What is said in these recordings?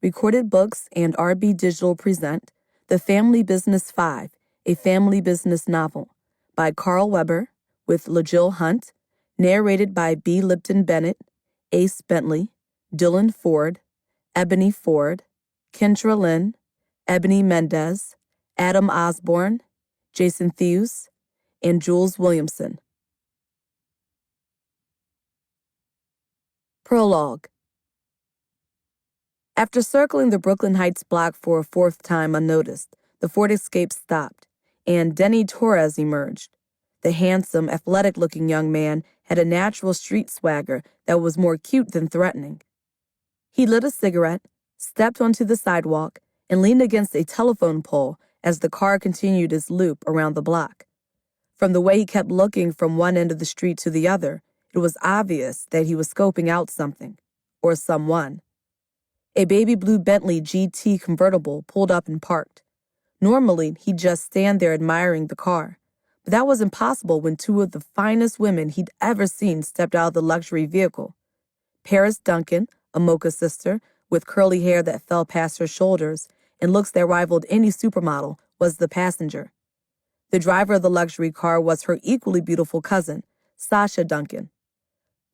Recorded Books and RB Digital present The Family Business 5, a family business novel by Carl Weber with LaJill Hunt, narrated by B. Lipton Bennett, Ace Bentley, Dylan Ford, Ebony Ford, Kendra Lynn, Ebony Mendez, Adam Osborne, Jason Thews, and Jules Williamson. Prologue. After circling the Brooklyn Heights block for a fourth time unnoticed, the Ford Escape stopped, and Denny Torres emerged. The handsome, athletic-looking young man had a natural street swagger that was more cute than threatening. He lit a cigarette, stepped onto the sidewalk, and leaned against a telephone pole as the car continued its loop around the block. From the way he kept looking from one end of the street to the other, it was obvious that he was scoping out something, or someone. A baby blue Bentley GT convertible pulled up and parked. Normally, he'd just stand there admiring the car, but that was impossible when two of the finest women he'd ever seen stepped out of the luxury vehicle. Paris Duncan, a mocha sister, with curly hair that fell past her shoulders and looks that rivaled any supermodel, was the passenger. The driver of the luxury car was her equally beautiful cousin, Sasha Duncan.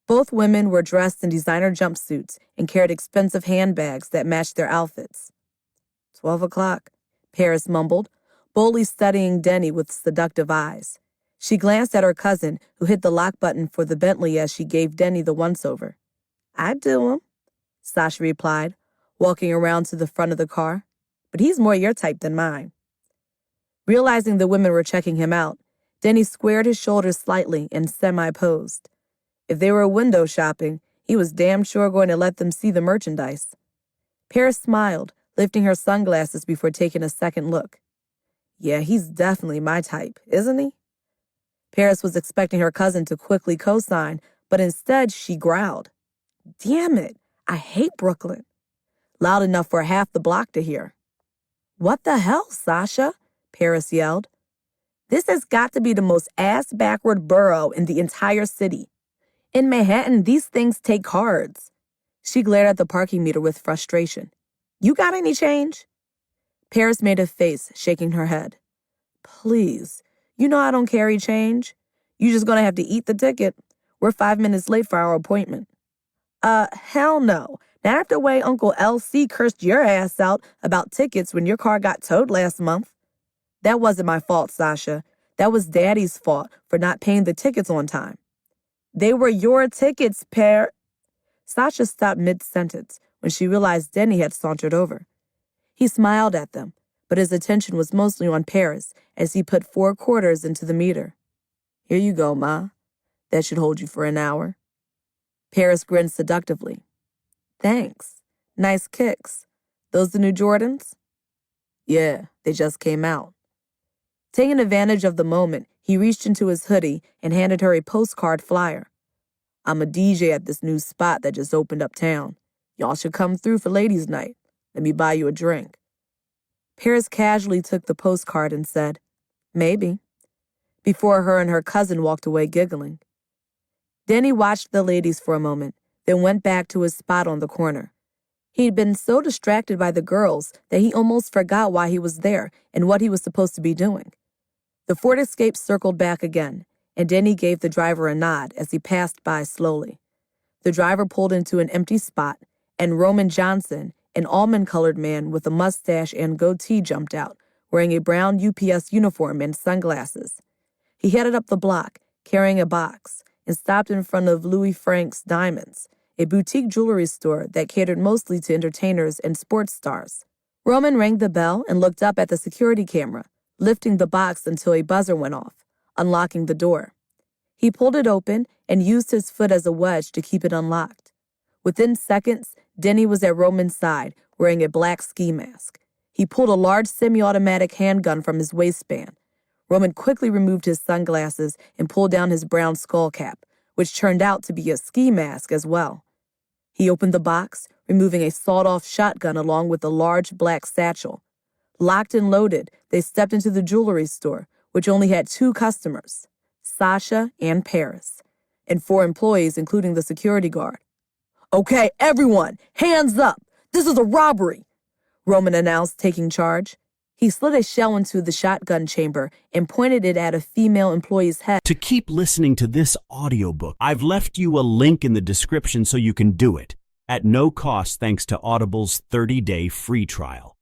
Both women were dressed in designer jumpsuits and carried expensive handbags that matched their outfits. 12 o'clock, Paris mumbled, boldly studying Denny with seductive eyes. She glanced at her cousin, who hit the lock button for the Bentley as she gave Denny the once-over. "I do him," Sasha replied, walking around to the front of the car. "But he's more your type than mine." Realizing the women were checking him out, Denny squared his shoulders slightly and semi-posed. If they were window shopping, he was damn sure going to let them see the merchandise. Paris smiled, lifting her sunglasses before taking a second look. "Yeah, he's definitely my type, isn't he?" Paris was expecting her cousin to quickly co-sign, but instead she growled. "Damn it, I hate Brooklyn." Loud enough for half the block to hear. "What the hell, Sasha?" Paris yelled. "This has got to be the most ass-backward borough in the entire city. In Manhattan, these things take cards." She glared at the parking meter with frustration. "You got any change?" Paris made a face, shaking her head. "Please, you know I don't carry change. You just gonna have to eat the ticket. We're 5 minutes late for our appointment." Hell no. Not after the way Uncle LC cursed your ass out about tickets when your car got towed last month." "That wasn't my fault, Sasha. That was Daddy's fault for not paying the tickets on time." "They were your tickets, Sasha stopped mid-sentence when she realized Denny had sauntered over. He smiled at them, but his attention was mostly on Paris as he put 4 quarters into the meter. "Here you go, Ma. That should hold you for an hour." Paris grinned seductively. "Thanks. Nice kicks. Those the new Jordans?" "Yeah, they just came out." Taking advantage of the moment, he reached into his hoodie and handed her a postcard flyer. "I'm a DJ at this new spot that just opened uptown. Y'all should come through for ladies' night. Let me buy you a drink." Paris casually took the postcard and said, "Maybe," before her and her cousin walked away giggling. Denny watched the ladies for a moment, then went back to his spot on the corner. He'd been so distracted by the girls that he almost forgot why he was there and what he was supposed to be doing. The Ford Escape circled back again, and Denny gave the driver a nod as he passed by slowly. The driver pulled into an empty spot, and Roman Johnson, an almond-colored man with a mustache and goatee, jumped out, wearing a brown UPS uniform and sunglasses. He headed up the block, carrying a box, and stopped in front of Louis Frank's Diamonds, a boutique jewelry store that catered mostly to entertainers and sports stars. Roman rang the bell and looked up at the security camera, lifting the box until a buzzer went off, unlocking the door. He pulled it open and used his foot as a wedge to keep it unlocked. Within seconds, Denny was at Roman's side, wearing a black ski mask. He pulled a large semi-automatic handgun from his waistband. Roman quickly removed his sunglasses and pulled down his brown skull cap, which turned out to be a ski mask as well. He opened the box, removing a sawed-off shotgun along with a large black satchel. Locked and loaded, they stepped into the jewelry store, which only had 2 customers, Sasha and Paris, and 4 employees, including the security guard. "Okay, everyone, hands up! This is a robbery, Roman announced, taking charge. He slid a shell into the shotgun chamber and pointed it at a female employee's head. To keep listening to this audiobook, I've left you a link in the description so you can do it, at no cost thanks to Audible's 30-day free trial.